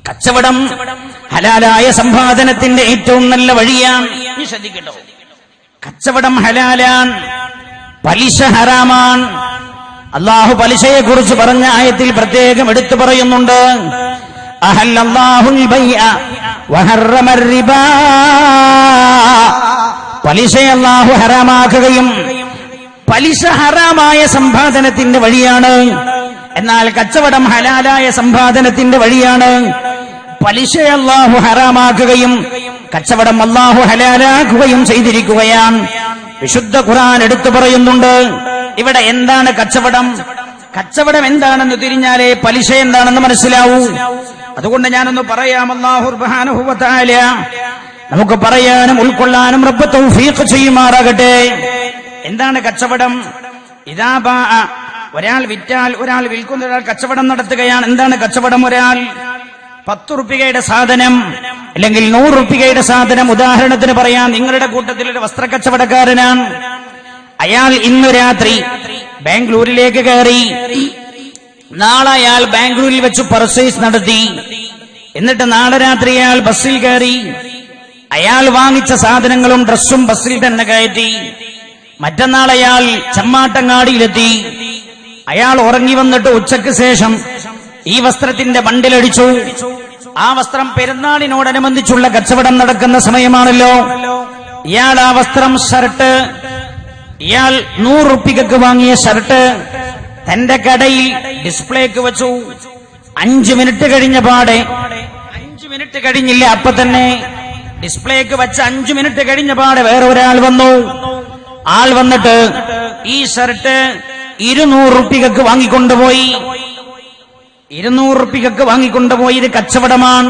കച്ചവടം ഹലാലായ സമ്പാദനത്തിന്റെ ഏറ്റവും നല്ല വഴിയാണ്. ശ്രദ്ധിക്കട്ടോ, കച്ചവടം ഹലാലാൻ, പലിശ ഹറാമാൻ. അല്ലാഹു പലിശയെ കുറിച്ച് പറഞ്ഞ ആയത്തിൽ പ്രത്യേകം എടുത്തു പറയുന്നുണ്ട്, അഹല്ലല്ലാഹുൽ ബൈഅ വഹറമർ റിബാ. പലിശയെ അല്ലാഹു ഹറാമാക്കുകയും പലിശ ഹറാമായ സമ്പാദനത്തിന്റെ വഴിയാണ്. എന്നാൽ കച്ചവടം ഹലാലായ സമ്പാദനത്തിന്റെ വഴിയാണ്. പലിശയെ അല്ലാഹു ഹറാമാക്കുകയും കച്ചവടം അല്ലാഹു ഹലാലാക്കുകയും ചെയ്തിരിക്കുകയാണ്. വിശുദ്ധ ഖുർആൻ എടുത്തു പറയുന്നുണ്ട്. ഇവിടെ എന്താണ് കച്ചവടം? കച്ചവടം എന്താണെന്ന് തിരിഞ്ഞാലേ പലിശ എന്താണെന്ന് മനസ്സിലാവൂ. അതുകൊണ്ട് ഞാനൊന്ന് പറയാം. അല്ലാഹു സുബ്ഹാനഹു വ തആല നമുക്ക് പറയാനും ഉൾക്കൊള്ളാനും റബ്ബ് തൗഫീഖ് ചെയ്യുമാറാകട്ടെ. എന്താണ് കച്ചവടം? ഇദാ ബാഅ, ഒരാൾ വിറ്റാൽ, ഒരാൾ വിൽക്കുന്ന ഒരാൾ കച്ചവടം നടത്തുകയാണ്. എന്താണ് കച്ചവടം? ഒരാൾ 10 റുപ്യയുടെ സാധനം അല്ലെങ്കിൽ 100 റുപ്യയുടെ സാധനം, ഉദാഹരണത്തിന് പറയാം, നിങ്ങളുടെ കൂട്ടത്തിൽ ഒരു വസ്ത്രക്കച്ചവടക്കാരനാണ്. അയാൾ ഇന്ന് രാത്രി ബാംഗ്ലൂരിലേക്ക് കയറി. നാളെ അയാൾ ബാംഗ്ലൂരിൽ വെച്ച് പർച്ചേസ് നടത്തി. എന്നിട്ട് നാളെ രാത്രി അയാൾ ബസ്സിൽ കയറി. അയാൾ വാങ്ങിച്ച സാധനങ്ങളും ഡ്രസ്സും ബസ്സിൽ തന്നെ കയറ്റി. മറ്റന്നാൾ അയാൾ ചമ്മാട്ടങ്ങാടിയിലെത്തി. അയാൾ ഉറങ്ങി വന്നിട്ട് ഉച്ചയ്ക്ക് ശേഷം ഈ വസ്ത്രത്തിന്റെ ബണ്ടിലടിച്ചു. ആ വസ്ത്രം പെരുന്നാളിനോടനുബന്ധിച്ചുള്ള കച്ചവടം നടക്കുന്ന സമയമാണല്ലോ. ഇയാൾ ആ വസ്ത്രം, ഷർട്ട്, ഇയാൾ 100 റുപ്യക്ക് വാങ്ങിയ ഷർട്ട് തന്റെ കടയിൽ ഡിസ്പ്ലേക്ക് വെച്ചു. 5 മിനിറ്റ് കഴിഞ്ഞ പാടെ, 5 മിനിറ്റ് കഴിഞ്ഞില്ല, അപ്പൊ തന്നെ ഡിസ്പ്ലേക്ക് വെച്ച 5 മിനിറ്റ് കഴിഞ്ഞ പാടെ വേറെ ഒരാൾ വന്നു. ആൾ വന്നിട്ട് ഈ ഷർട്ട് 200 റുപ്യക്ക് വാങ്ങിക്കൊണ്ടുപോയി. 200 റുപ്യക്ക് വാങ്ങിക്കൊണ്ടുപോയി. ഇത് കച്ചവടമാണ്.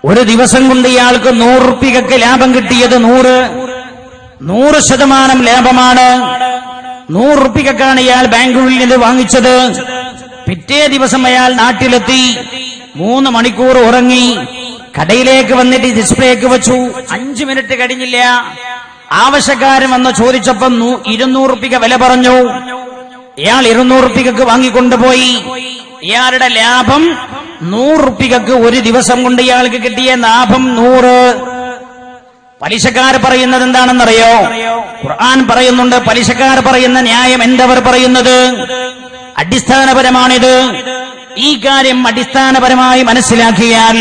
ഒരു ദിവസം കൊണ്ട് ഇയാൾക്ക് 100 റുപ്യക്ക് ലാഭം കിട്ടിയത് 100% ലാഭമാണ്. 100 റുപ്യക്കാണ് ഇയാൾ ബാംഗ്ലൂരിൽ നിന്ന് വാങ്ങിച്ചത്. പിറ്റേ ദിവസം അയാൾ നാട്ടിലെത്തി. 3 മണിക്കൂർ ഉറങ്ങി. കടയിലേക്ക് വന്നിട്ട് ഡിസ്പ്ലേക്ക് വെച്ചു. 5 മിനിറ്റ് കഴിഞ്ഞില്ല, ആവശ്യക്കാരൻ വന്ന് ചോദിച്ചപ്പം 200 റുപ്യ വില പറഞ്ഞു. ഇയാൾ 200 റുപ്യക്ക് വാങ്ങിക്കൊണ്ടുപോയി. ഇയാളുടെ ലാഭം 100 റുപ്യക്ക്. ഒരു ദിവസം കൊണ്ട് ഇയാൾക്ക് കിട്ടിയ ലാഭം 100. പലിശക്കാർ പറയുന്നത് എന്താണെന്നറിയോ? ഖുർആൻ പറയുന്നുണ്ട്, പലിശക്കാർ പറയുന്ന ന്യായം എന്തവർ പറയുന്നത് അടിസ്ഥാനപരമാണിത്. ഈ കാര്യം അടിസ്ഥാനപരമായി മനസ്സിലാക്കിയാൽ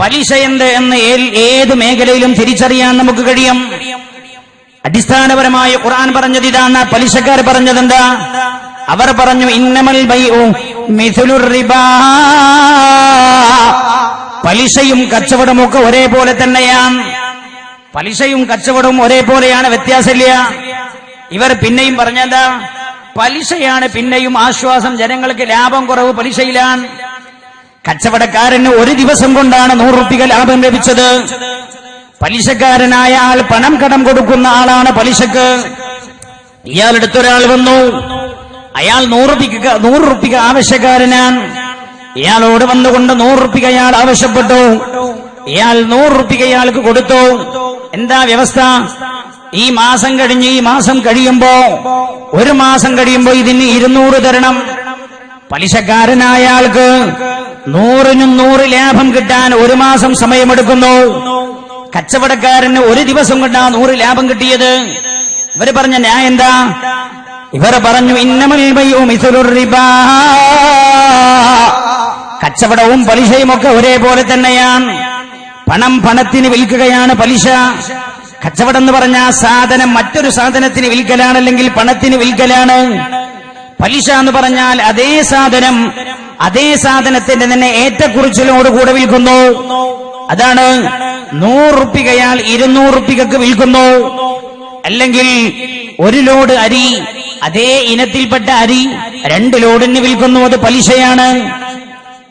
പലിശ എന്ത് എന്ന് ഏത് മേഖലയിലും തിരിച്ചറിയാൻ നമുക്ക് കഴിയും. അടിസ്ഥാനപരമായ ഖുർആൻ പറഞ്ഞത് ഇതാണ്. പലിശക്കാർ പറഞ്ഞത് എന്താ? അവർ പറഞ്ഞു, ഇന്നമൽ ബൈഉ മിഥ്ലുർ റിബാ. പലിശയും കച്ചവടമൊക്കെ ഒരേപോലെ തന്നെയാണ്. പലിശയും കച്ചവടവും ഒരേപോലെയാണ്, വ്യത്യാസമില്ല. ഇവർ പിന്നെയും പറഞ്ഞതാ, പലിശയാണ് പിന്നെയും ആശ്വാസം, ജനങ്ങൾക്ക് ലാഭം കുറവ് പലിശയിലാണ്. കച്ചവടക്കാരന് ഒരു ദിവസം കൊണ്ടാണ് 100 റുപ്യ ലാഭം ലഭിച്ചത്. പലിശക്കാരനായ ആൾ പണം കടം കൊടുക്കുന്ന ആളാണ് പലിശക്ക്. ഇയാളെടുത്തൊരാൾ വന്നു. അയാൾ 100 റുപ്യ ആവശ്യക്കാരനാണ്. ഇയാളോട് വന്നുകൊണ്ട് 100 റുപ്യ അയാൾ ആവശ്യപ്പെട്ടു. ഇയാൾ 100 റുപ്യ ഇയാൾക്ക് കൊടുത്തു. എന്താ വ്യവസ്ഥ? ഈ മാസം കഴിഞ്ഞ് ഈ മാസം കഴിയുമ്പോ, ഒരു മാസം കഴിയുമ്പോ ഇതിന് 200 തരണം. പലിശക്കാരനായ ആൾക്ക് 100നും 100 ലാഭം കിട്ടാൻ ഒരു മാസം സമയമെടുക്കുന്നു. കച്ചവടക്കാരന് ഒരു ദിവസം കൊണ്ടാ 100 ലാഭം കിട്ടിയത്. ഇവര് പറഞ്ഞ ന്യായം എന്താ? ഇവർ പറഞ്ഞു, ഇന്നമൽ ബൈഉ മിഥ്ലുർ റിബാ. കച്ചവടവും പലിശയും ഒക്കെ ഒരേപോലെ തന്നെയാണ്. പണം പണത്തിന് വിൽക്കുകയാണ് പലിശ. കച്ചവടം എന്ന് പറഞ്ഞ സാധനം മറ്റൊരു സാധനത്തിന് വിൽക്കലാണ്, അല്ലെങ്കിൽ പണത്തിന് വിൽക്കലാണ്. പലിശ എന്ന് പറഞ്ഞാൽ അതേ സാധനം അതേ സാധനത്തിന്റെ തന്നെ ഏറ്റക്കുറിച്ചിലോടുകൂടെ വിൽക്കുന്നു. അതാണ് 100 റുപ്യ അയാൾ 200 റുപ്യക്ക് വിൽക്കുന്നു. അല്ലെങ്കിൽ ഒരു ലോഡ് അരി, അതേ ഇനത്തിൽപ്പെട്ട അരി 2 ലോഡിന് വിൽക്കുന്നു. അത് പലിശയാണ്.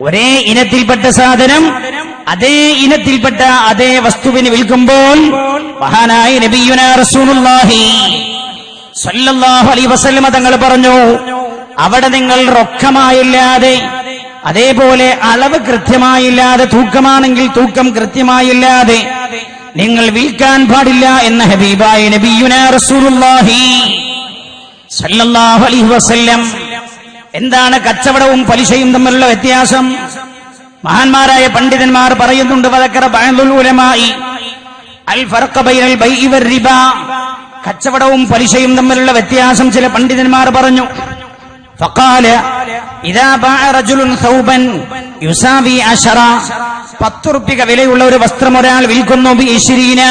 ഒരേ ഇനത്തിൽപ്പെട്ട സാധനം അതേ ഇനത്തിൽപ്പെട്ട അതേ വസ്തുവിന് വിൽക്കുമ്പോൾ മഹാനായ നബിയുനാ റസൂലുള്ളാഹി സ്വല്ലല്ലാഹു അലൈഹി വസല്ലം തങ്ങൾ പറഞ്ഞു, അവിടെ നിങ്ങൾ റൊക്കമായില്ലാതെ, അതേപോലെ അളവ് കൃത്യമായില്ലാതെ, തൂക്കമാണെങ്കിൽ തൂക്കം കൃത്യമായില്ലാതെ നിങ്ങൾ വിൽക്കാൻ പാടില്ല എന്ന ഹബീബായ നബിയുനാ റസൂലുള്ളാഹി സ്വല്ലല്ലാഹു അലൈഹി വസല്ലം. എന്താണ് കച്ചവടവും പലിശയും തമ്മിലുള്ള വ്യത്യാസം? മഹാന്മാരായ പണ്ഡിതന്മാർ പറയുന്നുണ്ട്, വദക്കറ ബഅ്ദുൽ ഉലമാഇ അൽ ഫർഖ ബൈനൽ ബൈഇ വർ-റിബ, കച്ചവടവും പലിശയും തമ്മിലുള്ള വ്യത്യാസം ചില പണ്ഡിതന്മാർ പറഞ്ഞു. ഫഖാല ഇദാ ബഅ റജുലുൻ സൗബൻ യുസാവി 10, 10 റുപ്യ വിലയുള്ള ഒരു വസ്ത്രം ഒരാൾ വിൽക്കുന്നു, ബി 20,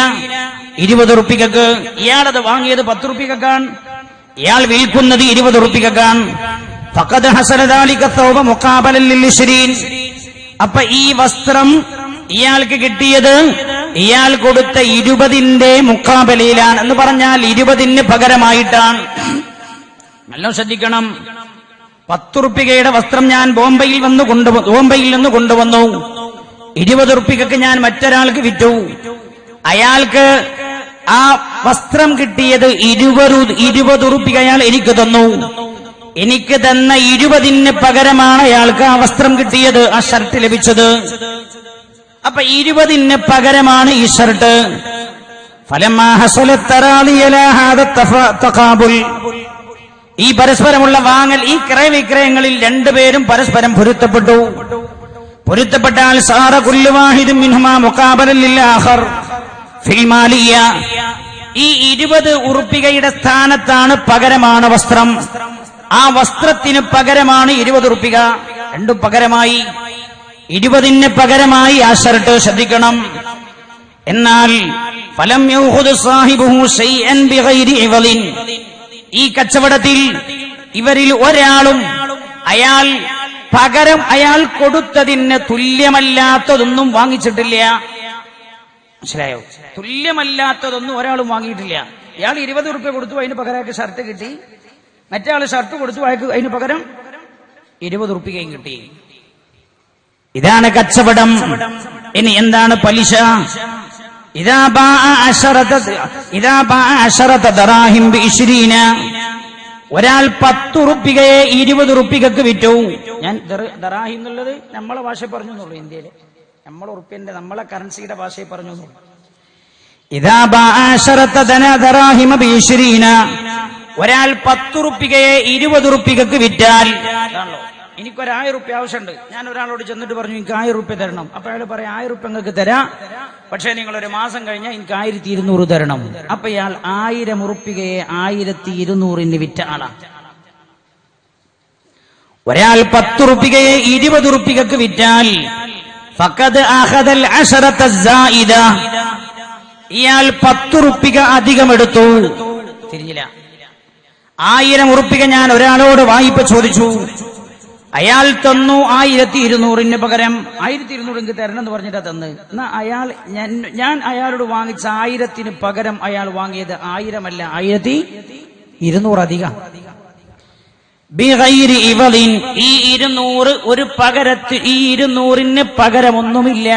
20 റുപ്യക്ക്. ഇയാളത് വാങ്ങിയത് 10 റുപ്യക്കാണ്, ഇയാൾ വിൽക്കുന്നത് 20 റുപ്യക്കാണ്. ഫഖദ് ഹസല ദാലിക സൗബ മുഖാബലൻ ലിൽ 20, അപ്പൊ ഈ വസ്ത്രം ഇയാൾക്ക് കിട്ടിയത് ഇയാൾ കൊടുത്ത 20ന്റെ മുഖാബലയിലാണ്, എന്ന് പറഞ്ഞാൽ 20ന് പകരമായിട്ടാണ്. നല്ല ശ്രദ്ധിക്കണം. 10 റുപ്യയുടെ വസ്ത്രം ഞാൻ ബോംബെയിൽ നിന്ന് കൊണ്ടുവന്നു, 20 റുപ്യക്ക് ഞാൻ മറ്റൊരാൾക്ക് വിറ്റു. അയാൾക്ക് ആ വസ്ത്രം കിട്ടിയത് 20 റുപ്യ അയാൾ എനിക്ക് തന്നു. എനിക്ക് തന്ന 20ന് പകരമാണ് അയാൾക്ക് ആ വസ്ത്രം കിട്ടിയത്, ആ ഷർട്ട് ലഭിച്ചത്. അപ്പൊ 20ന് പകരമാണ് ഈ ഷർട്ട്. ഫലമാ ഹസലത് തറാളിയല ഹാദ തഖാബുൽ, ഈ പരസ്പരമുള്ള വാങ്ങൽ, ഈ ക്രയവിക്രയങ്ങളിൽ രണ്ടുപേരും പരസ്പരം പൊരുത്തപ്പെട്ടാൽ സാറ കുല്ലു വാഹിദും മിൻഹുമാ മുഖാബലൻ ലിൽ ആഖർ ഫിൽ മാലിയ, ഈ 20 ഉറുപ്പികയുടെ സ്ഥാനത്താണ് പകരമാണ് വസ്ത്രം, ആ വസ്ത്രത്തിന് പകരമാണ് 20 റുപ്യ, രണ്ടും പകരമായി. 20ന് പകരമായി ആ ഷർട്ട്. ശ്രദ്ധിക്കണം. എന്നാൽ ഫലം യഖുദു സാഹിബുഹു ശൈഅൻ ബിഗൈരി ഇവലിൻ, ഈ കച്ചവടത്തിൽ ഇവരിൽ ഒരാളും അയാൾ കൊടുത്തതിന് തുല്യമല്ലാത്തതൊന്നും വാങ്ങിച്ചിട്ടില്ല. മനസ്സിലായോ? തുല്യമല്ലാത്തതൊന്നും ഒരാളും വാങ്ങിയിട്ടില്ല. ഇയാൾ 20 റുപ്യ കൊടുത്തു, അതിന് പകരം അയാൾക്ക് ഷർട്ട് കിട്ടി. മറ്റേ ആള് ഷർട്ട് കൊടുത്തു, അയാൾക്ക് അതിന് പകരം 20 റുപ്യയും കിട്ടി. ഇതാണ് കച്ചവടം. ഇനി എന്താണ് പലിശ? ഇദാ ബാഅ 10 ദറാഹിം ബി20, ഒരാൾ 10 റുപ്യയെ 20 റുപ്യക്ക് വിറ്റു. ഞാൻ ദറാഹിം എന്നുള്ളത് നമ്മളെ ഭാഷ പറഞ്ഞു എന്നുള്ളൂ, ഇന്ത്യയിലെ നമ്മളെ ഉറുപ്പ്യന്റെ നമ്മളെ കറൻസിയുടെ ഭാഷയെ പറഞ്ഞു എന്നുള്ളൂ. ഇദാ ബാഅ 10 ദറാഹിം ബി20, ഒരാൾ 10 റുപ്യയെ 20 റുപ്യക്ക് വിറ്റാൽ, എനിക്കൊരു 1000 റുപ്യ ആവശ്യമുണ്ട്, ഞാൻ ഒരാളോട് ചെന്നിട്ട് പറഞ്ഞു എനിക്ക് 1000 റുപ്യ തരണം. അപ്പൊ അയാൾ പറയാം 1000 റുപ്യ നിങ്ങൾക്ക് തരാം, പക്ഷെ നിങ്ങൾ ഒരു മാസം കഴിഞ്ഞാൽ എനിക്ക് 1200 തരണം. അപ്പൊ ഇയാൾ 1000 റുപ്യയെ 1200 വിറ്റ ആളാണ്. ഒരാൾ 10 റുപ്യയെ 20 റുപ്യക്ക് വിറ്റാൽ ഫഖദ് അഖദൽ 10 സായിദ, ഇയാൾ 10 റുപ്യ അധികം എടുത്തു. തിരിഞ്ഞില്ല. 1000 റുപ്യ ഞാൻ ഒരാളോട് വായ്പ ചോദിച്ചു, അയാൾ തന്നു 1200 പകരം 1200 എനിക്ക് തരണം എന്ന് പറഞ്ഞിട്ടാ തന്ന്. എന്നാ ഞാൻ അയാളോട് വാങ്ങിച്ച 1000 പകരം അയാൾ വാങ്ങിയത് 1000 അല്ല 1200 അധികം. ബിഗൈരി ഇവലിൻ, ഈ 200 ഒരു പകരത്ത്, ഈ 200ന് പകരമൊന്നുമില്ല.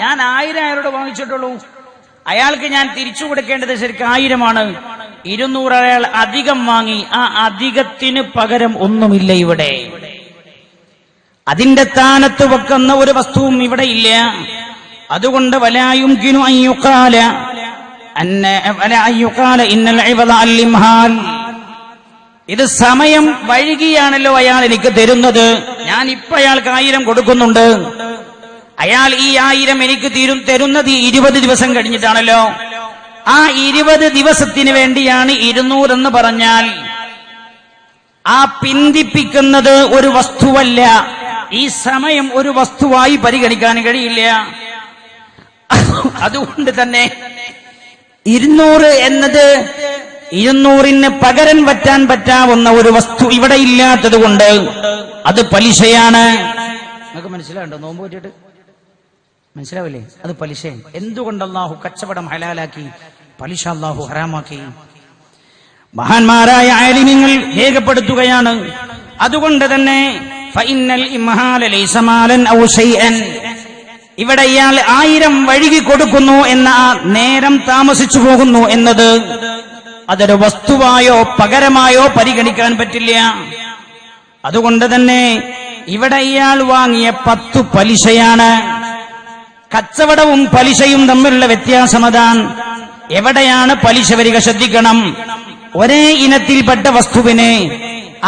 ഞാൻ 1000 അയാളോട് വാങ്ങിച്ചിട്ടുള്ളൂ, അയാൾക്ക് ഞാൻ തിരിച്ചു കൊടുക്കേണ്ടത് ശരിക്കും 1000 200 അയാൾ അധികം വാങ്ങി, ആ അധികത്തിന് പകരം ഒന്നുമില്ല ഇവിടെ. അതിന്റെ സ്ഥാനത്ത് വെക്കുന്ന ഒരു വസ്തുവും ഇവിടെ ഇല്ല. അതുകൊണ്ട് വലായുംകിനു അയ്യുഖാല ഇന്നൽ ഇവദ അൽ-ഇംഹാൽ, ഇത് സമയം വൈകിയാണല്ലോ അയാൾ എനിക്ക് തരുന്നത്. ഞാൻ ഇപ്പൊ അയാൾക്ക് 1000 കൊടുക്കുന്നുണ്ട്, അയാൾ ഈ 1000 എനിക്ക് തരുന്നത് 20 ദിവസം കഴിഞ്ഞിട്ടാണല്ലോ. ആ 20 ദിവസത്തിന് വേണ്ടിയാണ് 200 എന്ന് പറഞ്ഞാൽ ആ പിന്തിപ്പിക്കുന്നത് ഒരു വസ്തുവല്ല. ഈ സമയം ഒരു വസ്തുവായി പരിഗണിക്കാൻ കഴിയില്ല. അതുകൊണ്ട് തന്നെ 200 എന്നത് 200ന് പകരം പറ്റാൻ പറ്റാവുന്ന ഒരു വസ്തു ഇവിടെ ഇല്ലാത്തത് കൊണ്ട് അത് പലിശയാണ്. നിങ്ങൾക്ക് മനസ്സിലാവുണ്ടോ? നോമ്പ് പറ്റിയിട്ട് മനസ്സിലാവില്ലേ? അത് പലിശയാണ്. എന്തുകൊണ്ട് അല്ലാഹു കച്ചവടം ഹലാലാക്കി, പലിശ അല്ലാഹു ഹറാമാക്കി? മഹാന്മാരായ ആലിമീങ്ങൾ രേഖപ്പെടുത്തുകയാണ്. അതുകൊണ്ട് തന്നെ ഫഇന്നൽ ഇംഹാല ലൈസ മാലൻ ഔ ശൈഅൻ, ഇവിടെ ഇയാൾ 1000 വഴുകി കൊടുക്കുന്നു എന്ന ആ നേരം താമസിച്ചു പോകുന്നു എന്നത് അതൊരു വസ്തുവായോ പകരമായോ പരിഗണിക്കാൻ പറ്റില്ല. അതുകൊണ്ട് തന്നെ ഇവിടെ ഇയാൾ വാങ്ങിയ 10 പലിശയാണ്. കച്ചവടവും പലിശയും തമ്മിലുള്ള വ്യത്യാസം അതാണ്. എവിടെയാണ് പലിശ വരിക? ശ്രദ്ധിക്കണം. ഒരേ ഇനത്തിൽപ്പെട്ട വസ്തുവിനെ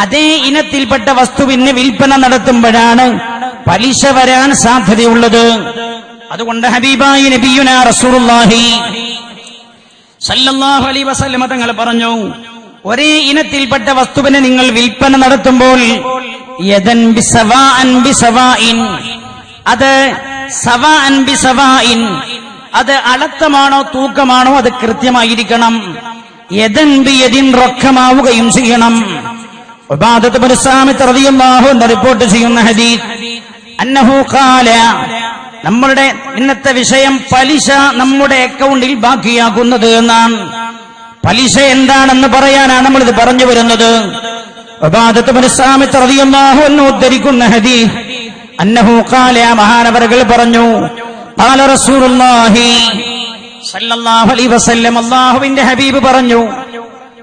അതേ ഇനത്തിൽപ്പെട്ട വസ്തുവിന് വിൽപ്പന നടത്തുമ്പോഴാണ് പലിശ വരാൻ സാധ്യതയുള്ളത്. അതുകൊണ്ട് ഹബീബായി നബിയുനാ റസൂലുള്ളാഹി സല്ലല്ലാഹു അലൈഹി വസല്ലം തങ്ങൾ പറഞ്ഞു, ഒരേ ഇനത്തിൽപ്പെട്ട വസ്തുവിനെ നിങ്ങൾ വിൽപ്പന നടത്തുമ്പോൾ യദൻ ബിസവാഅൻ ബിസവാഇൻ, അത് സവാഅൻ ബിസവാഇൻ, അത് അളത്തമാണോ തൂക്കമാണോ അത് കൃത്യമായിരിക്കണം. യദൻ ബിയദിൻ, റൊക്കമാവുകയും ചെയ്യണം. ഉബാദത്ത് ബിൻ സാമിത്ത് റളിയല്ലാഹു അൻഹു റിപ്പോർട്ട് ചെയ്യുന്ന ഹദീസ് അന്നഹു ഖാല, നമ്മുടെ ഇന്നത്തെ വിഷയം പലിശ നമ്മുടെ അക്കൗണ്ടിൽ ബാക്കിയാക്കുന്നത് എന്നാണ്. പലിശ എന്താണെന്ന് പറയാനാണ് നമ്മളിത് പറഞ്ഞു വരുന്നത്. ഉബാദത്ത് ബിൻ സാമിത്ത് റളിയല്ലാഹു അൻഹു ഉദ്ധരിക്കുന്ന ഹദീസ് അന്നഹു ഖാല, മഹാനവറുകൾ പറഞ്ഞു, ഖാല റസൂലുള്ളാഹി സല്ലല്ലാഹു അലൈഹി വസല്ലം, അല്ലാഹുവിന്റെ ഹബീബ് പറഞ്ഞു,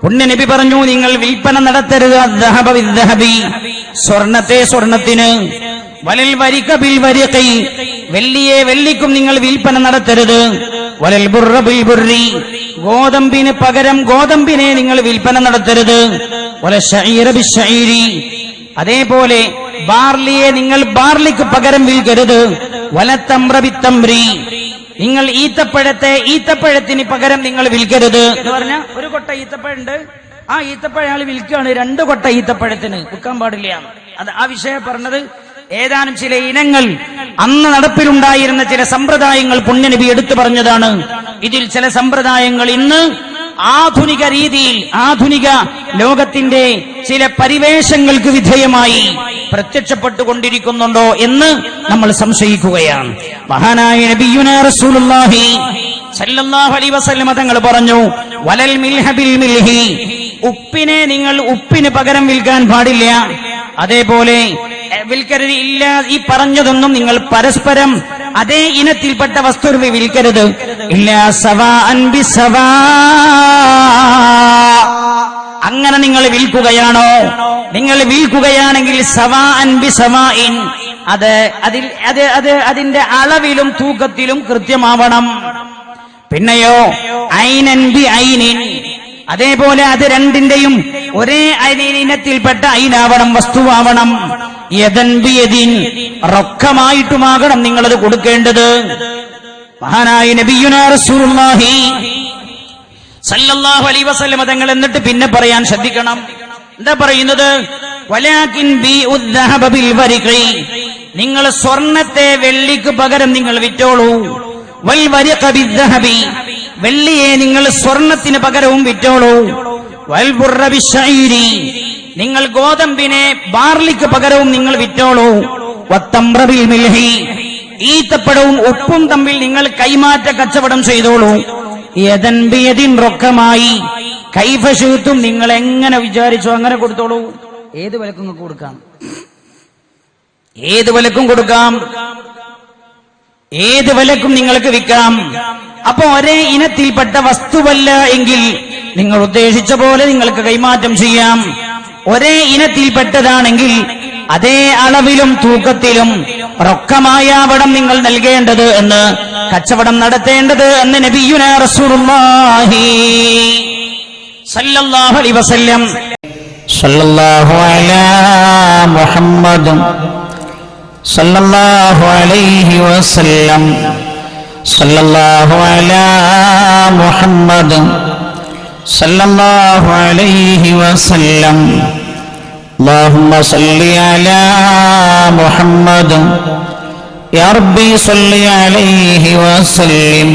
പുണ്യ നബി പറഞ്ഞു, നിങ്ങൾ വിൽപ്പന നടത്തരുത് അദ്ദഹബ ബിദ്ദഹബി, സ്വർണത്തെ സ്വർണത്തിന്, വലൽ വരിക ബിൽ വരിഖി, വെള്ളിയെ വെള്ളിക്കും നിങ്ങൾ വിൽപ്പന നടത്തരുത്, വലൽ ബുർറ ബിൽ ബുർരി, ഗോതമ്പിന് പകരം ഗോതമ്പിനെ നിങ്ങൾ വിൽപ്പന നടത്തരുത്, വലൽ ശഈറ ബിൽ ശഈരി, അതേപോലെ ബാർലിയെ നിങ്ങൾ ബാർലിക്ക് പകരം വിൽക്കരുത്, വലത്തംറ ബിത്തംറി, നിങ്ങൾ ഈത്തപ്പഴത്തെ ഈത്തപ്പഴത്തിന് പകരം നിങ്ങൾ വിൽക്കരുത് എന്ന് പറഞ്ഞ ഒരു കൊട്ട ഈത്തപ്പഴുണ്ട്, ആ ഈത്തപ്പഴം അയാൾ വിൽക്കുകയാണ് 2 കൊട്ട ഈത്തപ്പഴത്തിന്, വിൽക്കാൻ പാടില്ല. അത് ആ വിഷയം പറഞ്ഞത് ഏതാനും ചില ഇനങ്ങൾ അന്ന് നടപ്പിലുണ്ടായിരുന്ന ചില സമ്പ്രദായങ്ങൾ പുണ്യനബി എടുത്തു പറഞ്ഞതാണ്. ഇതിൽ ചില സമ്പ്രദായങ്ങൾ ഇന്ന് ആധുനിക രീതിയിൽ ആധുനിക ലോകത്തിന്റെ ചില പരിവേഷങ്ങൾക്ക് വിധേയമായി പ്രത്യക്ഷപ്പെട്ടുകൊണ്ടിരിക്കുന്നുണ്ടോ എന്ന് നമ്മൾ സംശയിക്കുകയാണ്. മഹാനായ നബിയുനാ റസൂലുള്ളാഹി സല്ലല്ലാഹു അലൈഹി വസല്ലം തങ്ങൾ പറഞ്ഞു, വലൽ മിൽഹ ബിൽ മിൽഹി, ഉപ്പിനെ നിങ്ങൾ ഉപ്പിന് പകരം വിൽക്കാൻ പാടില്ല, അതേപോലെ വിൽക്കരുത്. ഇല്ല, ഈ പറഞ്ഞതൊന്നും നിങ്ങൾ പരസ്പരം അതേ ഇനത്തിൽപ്പെട്ട വസ്തു വിൽക്കരുത്. ഇല്ല സവാഅൻ ബിസവാ, അങ്ങനെ നിങ്ങൾ വിൽക്കുകയാണോ, നിങ്ങൾ വിൽക്കുകയാണെങ്കിൽ സവാഅൻ ബിസവാഇൻ, അതിന്റെ അളവിലും തൂക്കത്തിലും കൃത്യമാവണം. പിന്നെയോ ഐനൻ ബി ഐനിൻ, അതേപോലെ അത് രണ്ടിന്റെയും ഒരേ ഇനത്തിൽപ്പെട്ട ഐനാവണം, വസ്തുവാവണം. യദൻ ബി യദിൻ, റൊക്കമായിട്ടുമാകണം നിങ്ങളത് കൊടുക്കേണ്ടത്. മഹാനായ നബിയുനാ റസൂലുള്ളാഹി സല്ലല്ലാഹു അലൈഹി വസല്ലം തങ്ങൾ എന്നിട്ട് പിന്നെ പറയാൻ ശ്രദ്ധിക്കണം. എന്താ പറയുന്നത്? വലാകിൻ ബിഉദ് ദഹബ ബിൽ വരിഖി, നിങ്ങൾ സ്വർണത്തെ വെള്ളിക്ക് പകരം നിങ്ങൾ വിറ്റോളൂ. വൽ വരിഖ ബിദ്ദഹബി, വെള്ളിയെ നിങ്ങൾ സ്വർണത്തിന് പകരവും വിറ്റോളൂ. വൽ ബുർറ ബിശ്ശഈരി, നിങ്ങൾ ഗോതമ്പിനെ ബാർലിക്ക് പകരവും നിങ്ങൾ വിറ്റോളൂ. വത്തംറ ബിൽ മിൽഹി, ഈത്തപ്പഴവും ഉപ്പും തമ്മിൽ നിങ്ങൾ കൈമാറ്റ കച്ചവടം ചെയ്തോളൂ. യദൻ ബിയദിൻ, റൊക്കമായി. കൈഫ ശിഅ്തും, നിങ്ങൾ എങ്ങനെ വിചാരിച്ചോ അങ്ങനെ കൊടുത്തോളൂ. ഏത് വിലക്കും കൊടുക്കാം, ഏത് വിലക്കും കൊടുക്കാം, ഏത് വിലക്കും നിങ്ങൾക്ക് വിൽക്കാം. അപ്പൊ ഒരേ ഇനത്തിൽപ്പെട്ട വസ്തുവല്ല എങ്കിൽ നിങ്ങൾ ഉദ്ദേശിച്ച പോലെ നിങ്ങൾക്ക് കൈമാറ്റം ചെയ്യാം. ഒരേ ഇനത്തിൽപ്പെട്ടതാണെങ്കിൽ അതേ അളവിലും തൂക്കത്തിലും റൊക്കമായാവണം നിങ്ങൾ നൽകേണ്ടത് എന്ന്, കച്ചവടം നടത്തേണ്ടത് എന്ന് നബിയുനാ റസൂലുള്ളാഹി സല്ലല്ലാഹു അലൈഹി വസല്ലം. സല്ലല്ലാഹു അലാ മുഹമ്മദ് സല്ലല്ലാഹു അലൈഹി വസല്ലം. സല്ലല്ലാഹു അലാ മുഹമ്മദ് സല്ലല്ലാഹു അലൈഹി വസല്ലം. اللهم صل على محمد يا ربي صل عليه وسلم.